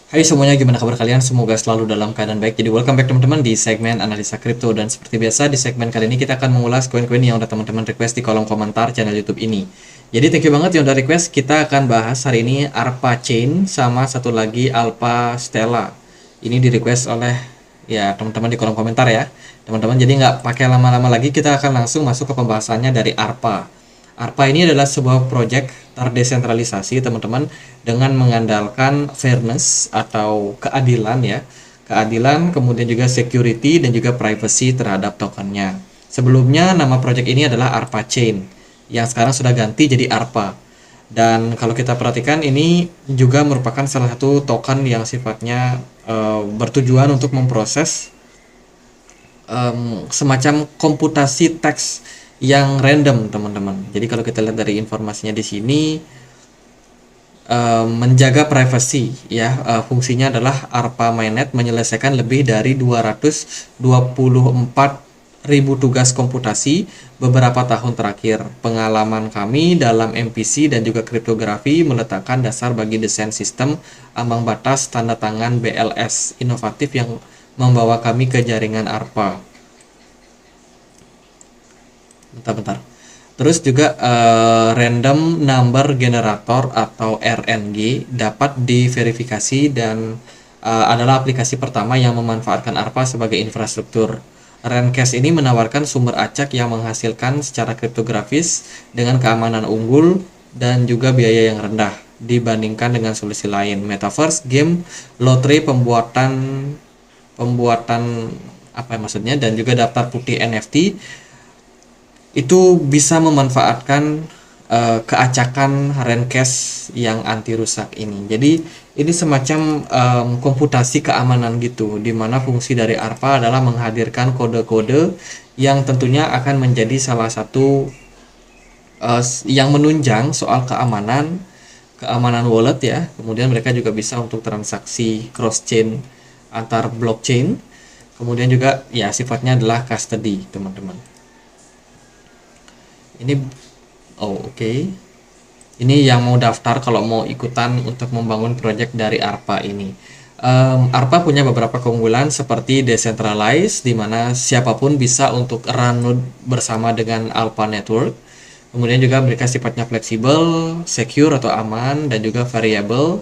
Hai semuanya, gimana kabar kalian? Semoga selalu dalam keadaan baik. Jadi welcome back teman-teman di segmen analisa kripto, dan seperti biasa di segmen kali ini kita akan mengulas koin-koin yang udah teman-teman request di kolom komentar channel YouTube ini. Jadi thank you banget yang udah request. Kita akan bahas hari ini ARPA Chain sama satu lagi Alpha Stella. Ini di request oleh ya teman-teman di kolom komentar ya. Teman-teman, jadi nggak pakai lama-lama lagi, kita akan langsung masuk ke pembahasannya dari ARPA. ARPA ini adalah sebuah proyek terdesentralisasi teman-teman, dengan mengandalkan fairness atau keadilan ya. Keadilan, kemudian juga security dan juga privacy terhadap tokennya. Sebelumnya nama proyek ini adalah ARPA Chain, yang sekarang sudah ganti jadi ARPA. Dan kalau kita perhatikan, ini juga merupakan salah satu token yang sifatnya bertujuan untuk memproses semacam komputasi teks yang random teman-teman. Jadi kalau kita lihat dari informasinya di sini, menjaga privasi ya, fungsinya adalah ARPA mainnet menyelesaikan lebih dari 224.000 tugas komputasi beberapa tahun terakhir. Pengalaman kami dalam MPC dan juga kriptografi meletakkan dasar bagi desain sistem ambang batas tanda tangan BLS inovatif yang membawa kami ke jaringan ARPA. Bentar-bentar. Terus juga random number generator atau RNG dapat diverifikasi dan adalah aplikasi pertama yang memanfaatkan ARPA sebagai infrastruktur. Rencast ini menawarkan sumber acak yang menghasilkan secara kriptografis dengan keamanan unggul dan juga biaya yang rendah dibandingkan dengan solusi lain. Metaverse, game, lotre, pembuatan apa ya maksudnya, dan juga daftar putih NFT itu bisa memanfaatkan keacakan Rencast yang anti rusak ini. Jadi ini semacam komputasi keamanan gitu, di mana fungsi dari ARPA adalah menghadirkan kode-kode yang tentunya akan menjadi salah satu yang menunjang soal keamanan wallet ya. Kemudian mereka juga bisa untuk transaksi cross chain antar blockchain. Kemudian juga ya sifatnya adalah custody teman-teman. Ini oke. Ini yang mau daftar kalau mau ikutan untuk membangun proyek dari ARPA ini. ARPA punya beberapa keunggulan seperti decentralized, di mana siapapun bisa untuk run node bersama dengan Alpha Network. Kemudian juga mereka sifatnya fleksibel, secure atau aman, dan juga variable.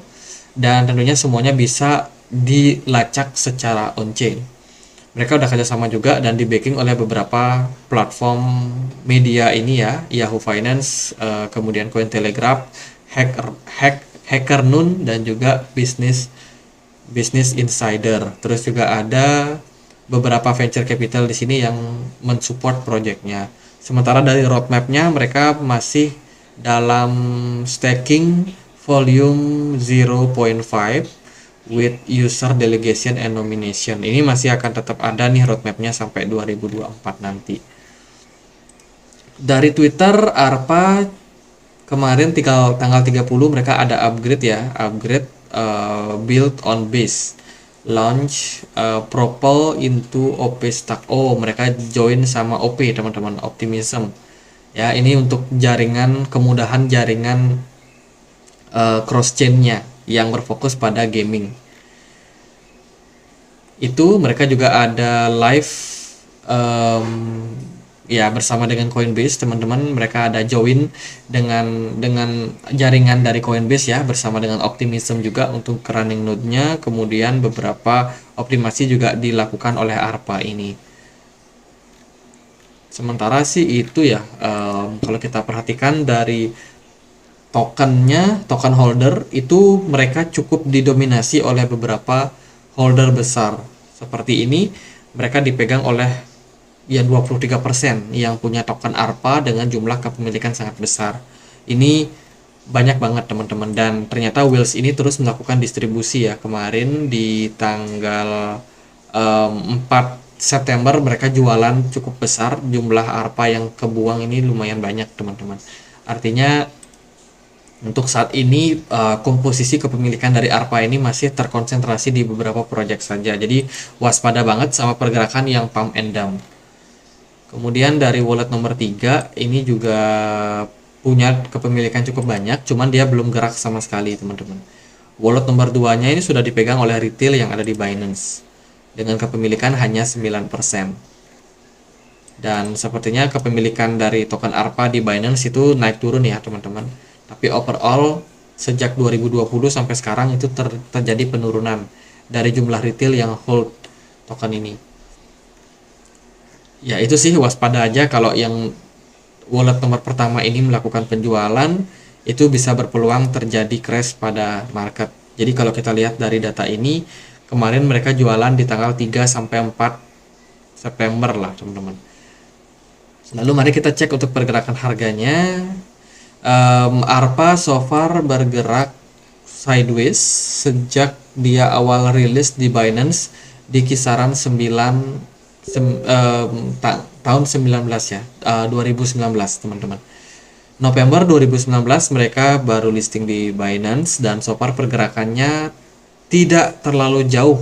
Dan tentunya semuanya bisa dilacak secara on-chain. Mereka udah kerjasama juga dan di backing oleh beberapa platform media ini ya, Yahoo Finance, kemudian Cointelegraph, HackerNoon, dan juga Business Insider. Terus juga ada beberapa venture capital di sini yang mensupport proyeknya. Sementara dari roadmapnya mereka masih dalam staking volume 0.5 with user delegation and nomination. Ini masih akan tetap ada nih roadmapnya sampai 2024 nanti. Dari Twitter, ARPA kemarin tanggal 30 mereka ada upgrade ya, build on base, launch propel into OP stack. Oh, mereka join sama OP teman-teman, Optimism. Ya, ini untuk kemudahan jaringan cross chain-nya yang berfokus pada gaming. Itu mereka juga ada live ya bersama dengan Coinbase teman-teman. Mereka ada join dengan jaringan dari Coinbase ya, bersama dengan Optimism juga untuk running node-nya. Kemudian beberapa optimasi juga dilakukan oleh ARPA ini. Sementara sih itu ya, kalau kita perhatikan dari token holder itu mereka cukup didominasi oleh beberapa holder besar. Seperti ini, mereka dipegang oleh ya 23% yang punya token ARPA dengan jumlah kepemilikan sangat besar. Ini banyak banget teman-teman, dan ternyata Wheels ini terus melakukan distribusi ya. Kemarin di tanggal 4 September mereka jualan cukup besar, jumlah ARPA yang kebuang ini lumayan banyak teman-teman. Artinya untuk saat ini komposisi kepemilikan dari ARPA ini masih terkonsentrasi di beberapa proyek saja. Jadi waspada banget sama pergerakan yang pump and dump. Kemudian dari wallet nomor 3 ini juga punya kepemilikan cukup banyak, cuman dia belum gerak sama sekali teman-teman. Wallet nomor 2-nya ini sudah dipegang oleh retail yang ada di Binance dengan kepemilikan hanya 9%. Dan sepertinya kepemilikan dari token ARPA di Binance itu naik turun ya teman-teman. Tapi overall sejak 2020 sampai sekarang itu terjadi penurunan dari jumlah retail yang hold token ini. Ya itu sih, waspada aja kalau yang wallet nomor pertama ini melakukan penjualan, itu bisa berpeluang terjadi crash pada market. Jadi kalau kita lihat dari data ini, kemarin mereka jualan di tanggal 3 sampai 4 September lah teman-teman. Lalu mari kita cek untuk pergerakan harganya. ARPA so far bergerak sideways sejak dia awal rilis di Binance di kisaran 9 tahun 19 ya, 2019 teman-teman. November 2019 mereka baru listing di Binance dan so far pergerakannya tidak terlalu jauh,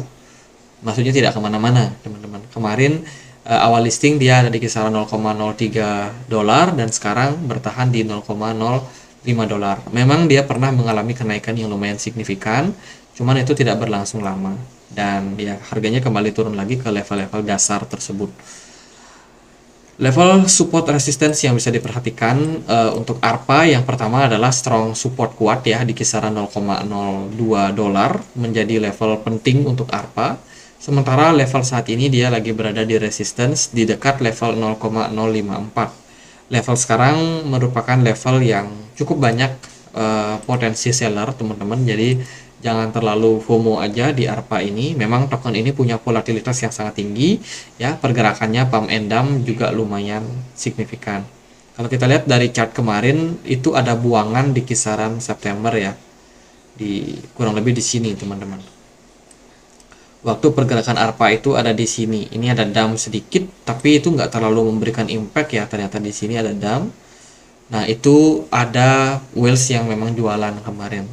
maksudnya tidak kemana-mana teman-teman. Kemarin awal listing dia ada di kisaran 0,03 dolar dan sekarang bertahan di 0,05 dolar. Memang dia pernah mengalami kenaikan yang lumayan signifikan, cuman itu tidak berlangsung lama dan ya harganya kembali turun lagi ke level-level dasar tersebut. Level support resistance yang bisa diperhatikan untuk ARPA yang pertama adalah strong support kuat ya di kisaran 0,02 dolar menjadi level penting untuk ARPA. Sementara level saat ini dia lagi berada di resistance di dekat level 0,054. Level sekarang merupakan level yang cukup banyak potensi seller teman-teman. Jadi jangan terlalu FOMO aja di ARPA ini. Memang token ini punya volatilitas yang sangat tinggi ya, pergerakannya pump and dump juga lumayan signifikan. Kalau kita lihat dari chart kemarin itu ada buangan di kisaran September ya, di kurang lebih di sini teman-teman. Waktu pergerakan ARPA itu ada di sini. Ini ada dump sedikit, tapi itu nggak terlalu memberikan impact ya. Ternyata di sini ada dump. Nah itu ada whales yang memang jualan kemarin.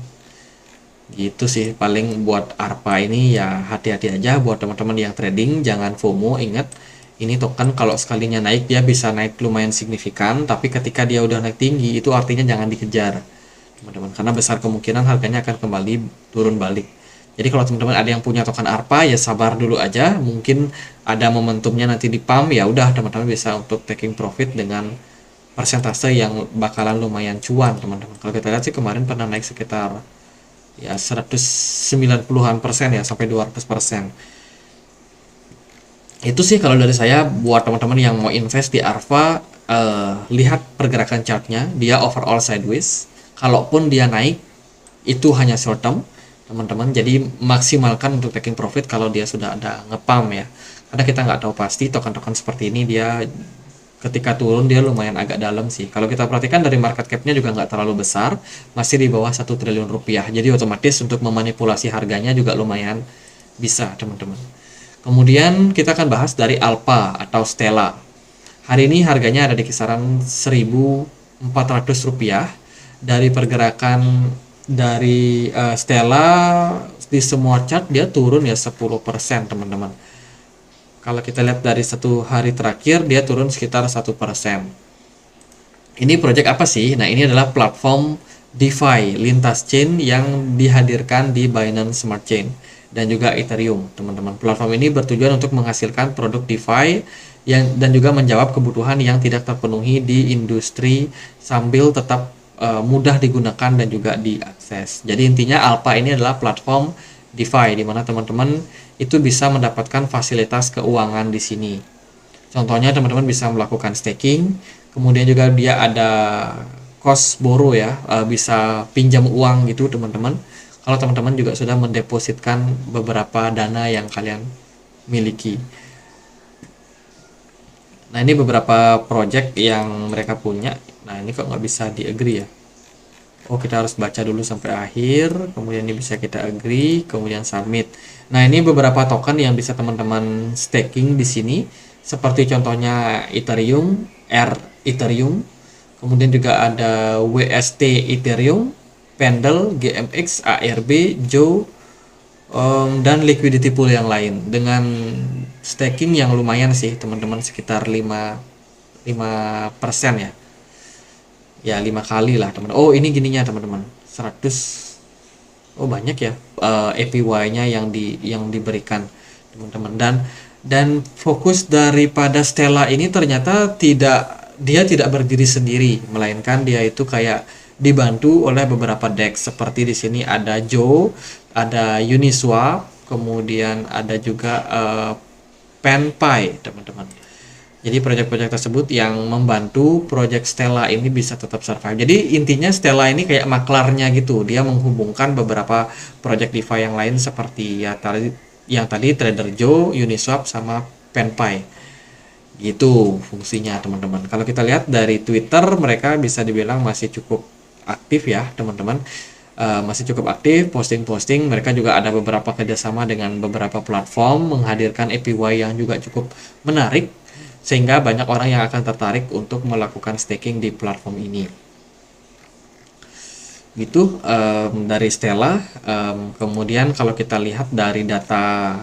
Gitu sih paling buat ARPA ini ya, hati-hati aja buat teman-teman yang trading, jangan FOMO. Ingat ini token kalau sekalinya naik dia bisa naik lumayan signifikan, tapi ketika dia udah naik tinggi itu artinya jangan dikejar teman-teman, karena besar kemungkinan harganya akan kembali turun balik. Jadi kalau teman-teman ada yang punya token ARPA ya sabar dulu aja, mungkin ada momentumnya nanti di pump, ya udah teman-teman bisa untuk taking profit dengan persentase yang bakalan lumayan cuan teman-teman. Kalau kita lihat sih kemarin pernah naik sekitar ya 190-an% ya sampai 200%. Itu sih kalau dari saya buat teman-teman yang mau invest di ARPA, lihat pergerakan chartnya, dia overall sideways. Kalaupun dia naik itu hanya short term teman-teman, jadi maksimalkan untuk taking profit kalau dia sudah ada ngepam ya, karena kita nggak tahu pasti token-token seperti ini dia ketika turun dia lumayan agak dalam sih. Kalau kita perhatikan dari market cap-nya juga nggak terlalu besar, masih di bawah 1 triliun rupiah, jadi otomatis untuk memanipulasi harganya juga lumayan bisa teman-teman. Kemudian kita akan bahas dari ALPA atau Stella. Hari ini harganya ada di kisaran 1.400 rupiah. Dari pergerakan dari Stella di semua chart dia turun ya 10% teman-teman. Kalau kita lihat dari 1 hari terakhir dia turun sekitar 1%. Ini project apa sih? Nah ini adalah platform DeFi lintas chain yang dihadirkan di Binance Smart Chain dan juga Ethereum teman-teman. Platform ini bertujuan untuk menghasilkan produk DeFi dan juga menjawab kebutuhan yang tidak terpenuhi di industri sambil tetap mudah digunakan dan juga diakses. Jadi intinya ALPA ini adalah platform DeFi di mana teman-teman itu bisa mendapatkan fasilitas keuangan di sini. Contohnya teman-teman bisa melakukan staking, kemudian juga dia ada cost borrow ya, bisa pinjam uang gitu teman-teman. Kalau teman-teman juga sudah mendepositkan beberapa dana yang kalian miliki. Nah ini beberapa project yang mereka punya. Nah ini kok nggak bisa di agree ya. Oh kita harus baca dulu sampai akhir, kemudian ini bisa kita agree, kemudian submit. Nah ini beberapa token yang bisa teman-teman staking di sini, seperti contohnya Ethereum, Ethereum, kemudian juga ada WST Ethereum, Pendle, GMX, ARB, Joe, dan liquidity pool yang lain dengan staking yang lumayan sih teman-teman, sekitar 5% ya 5 kali lah teman. Oh ini gininya teman-teman, 100 Oh banyak ya APY-nya yang diberikan teman-teman. Dan fokus daripada Stella ini ternyata dia tidak berdiri sendiri, melainkan dia itu kayak dibantu oleh beberapa deck seperti di sini ada Joe, ada Uniswap, kemudian ada juga PenPy teman-teman. Jadi proyek-proyek tersebut yang membantu proyek Stella ini bisa tetap survive. Jadi intinya Stella ini kayak maklarnya gitu. Dia menghubungkan beberapa proyek DeFi yang lain seperti yang tadi Trader Joe, Uniswap sama PenPy. Gitu fungsinya teman-teman. Kalau kita lihat dari Twitter mereka bisa dibilang masih cukup aktif ya teman-teman. Masih cukup aktif posting-posting. Mereka juga ada beberapa kerjasama dengan beberapa platform menghadirkan APY yang juga cukup menarik sehingga banyak orang yang akan tertarik untuk melakukan staking di platform ini. Gitu dari Stella. Kemudian kalau kita lihat dari data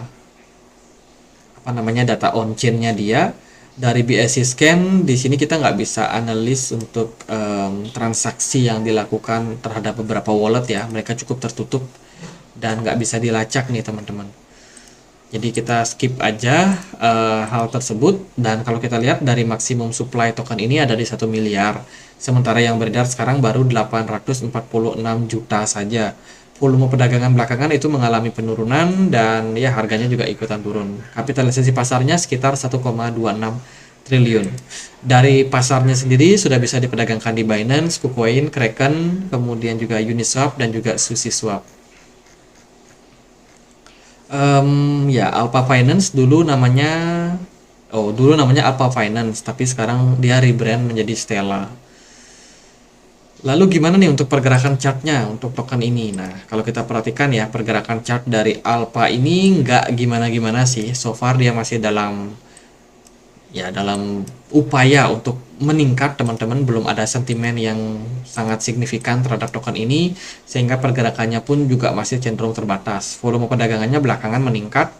data on chain-nya dia dari BSC scan di sini kita nggak bisa analis untuk transaksi yang dilakukan terhadap beberapa wallet ya, mereka cukup tertutup dan nggak bisa dilacak nih teman-teman. Jadi kita skip aja hal tersebut. Dan kalau kita lihat dari maksimum supply token ini ada di 1 miliar. Sementara yang beredar sekarang baru 846 juta saja. Volume perdagangan belakangan itu mengalami penurunan dan ya harganya juga ikutan turun. Kapitalisasi pasarnya sekitar 1,26 triliun. Dari pasarnya sendiri sudah bisa diperdagangkan di Binance, KuCoin, Kraken, kemudian juga Uniswap dan juga SushiSwap. Ya Alpha Finance dulu namanya Alpha Finance, tapi sekarang dia rebrand menjadi Stella. Lalu gimana nih untuk pergerakan chartnya untuk token ini? Nah, kalau kita perhatikan ya pergerakan chart dari Alpha ini nggak gimana-gimana sih. So far dia masih dalam upaya untuk meningkat teman-teman, belum ada sentimen yang sangat signifikan terhadap token ini sehingga pergerakannya pun juga masih cenderung terbatas. Volume perdagangannya belakangan meningkat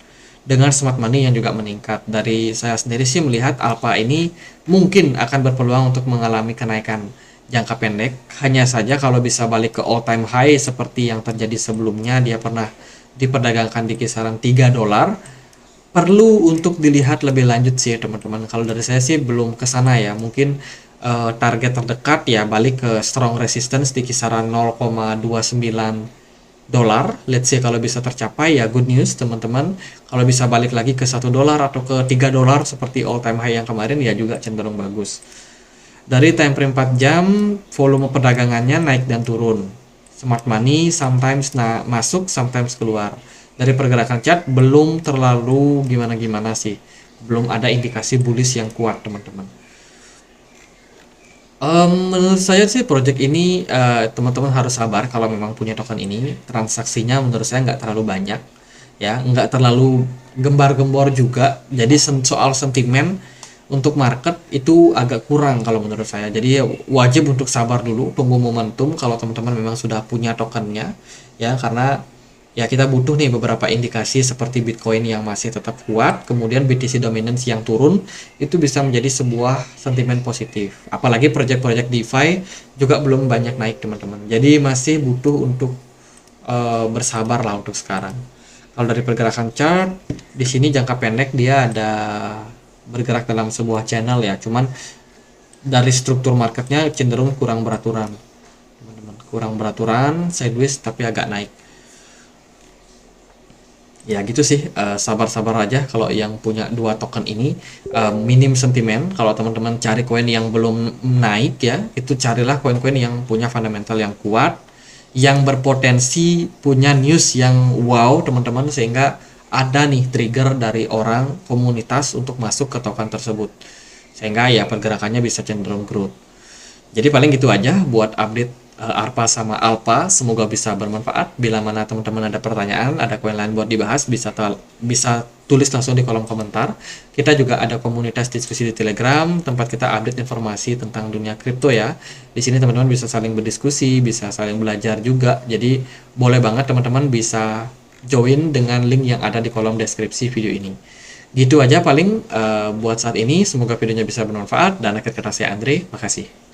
dengan smart money yang juga meningkat. Dari saya sendiri sih melihat Alpha ini mungkin akan berpeluang untuk mengalami kenaikan jangka pendek, hanya saja kalau bisa balik ke all time high seperti yang terjadi sebelumnya, dia pernah diperdagangkan di kisaran $3, perlu untuk dilihat lebih lanjut sih teman-teman. Kalau dari saya sih belum ke sana ya. Mungkin target terdekat ya balik ke strong resistance di kisaran 0,29 dolar. Let's say kalau bisa tercapai ya good news teman-teman. Kalau bisa balik lagi ke $1 atau ke $3 seperti all time high yang kemarin ya juga cenderung bagus. Dari time frame 4 jam volume perdagangannya naik dan turun. Smart money sometimes masuk, sometimes keluar. Dari pergerakan chart belum terlalu gimana-gimana sih. Belum ada indikasi bullish yang kuat teman-teman. Menurut saya sih project ini teman-teman harus sabar kalau memang punya token ini. Transaksinya menurut saya nggak terlalu banyak. Ya, nggak terlalu gembar-gembor juga. Jadi soal sentimen untuk market itu agak kurang kalau menurut saya. Jadi wajib untuk sabar dulu, tunggu momentum kalau teman-teman memang sudah punya tokennya. Ya, karena ya kita butuh nih beberapa indikasi seperti Bitcoin yang masih tetap kuat, kemudian BTC dominance yang turun, itu bisa menjadi sebuah sentimen positif. Apalagi proyek-proyek DeFi juga belum banyak naik teman-teman. Jadi masih butuh untuk bersabar lah untuk sekarang. Kalau dari pergerakan chart, di sini jangka pendek dia ada bergerak dalam sebuah channel ya. Cuman dari struktur marketnya cenderung kurang beraturan, teman-teman. Kurang beraturan, sideways tapi agak naik. Ya gitu sih, sabar-sabar aja kalau yang punya dua token ini. Minim sentimen, kalau teman-teman cari koin yang belum naik ya, itu carilah koin-koin yang punya fundamental yang kuat, yang berpotensi punya news yang wow teman-teman, sehingga ada nih trigger dari orang komunitas untuk masuk ke token tersebut, sehingga ya pergerakannya bisa cenderung growth. Jadi paling gitu aja buat update ARPA sama ALPA. Semoga bisa bermanfaat. Bila mana teman-teman ada pertanyaan, ada koin lain buat dibahas, bisa tulis langsung di kolom komentar. Kita juga ada komunitas diskusi di Telegram, tempat kita update informasi tentang dunia kripto ya. Di sini teman-teman bisa saling berdiskusi, bisa saling belajar juga. Jadi boleh banget teman-teman bisa join dengan link yang ada di kolom deskripsi video ini. Gitu aja paling buat saat ini. Semoga videonya bisa bermanfaat, dan akhir kata saya Andre, makasih.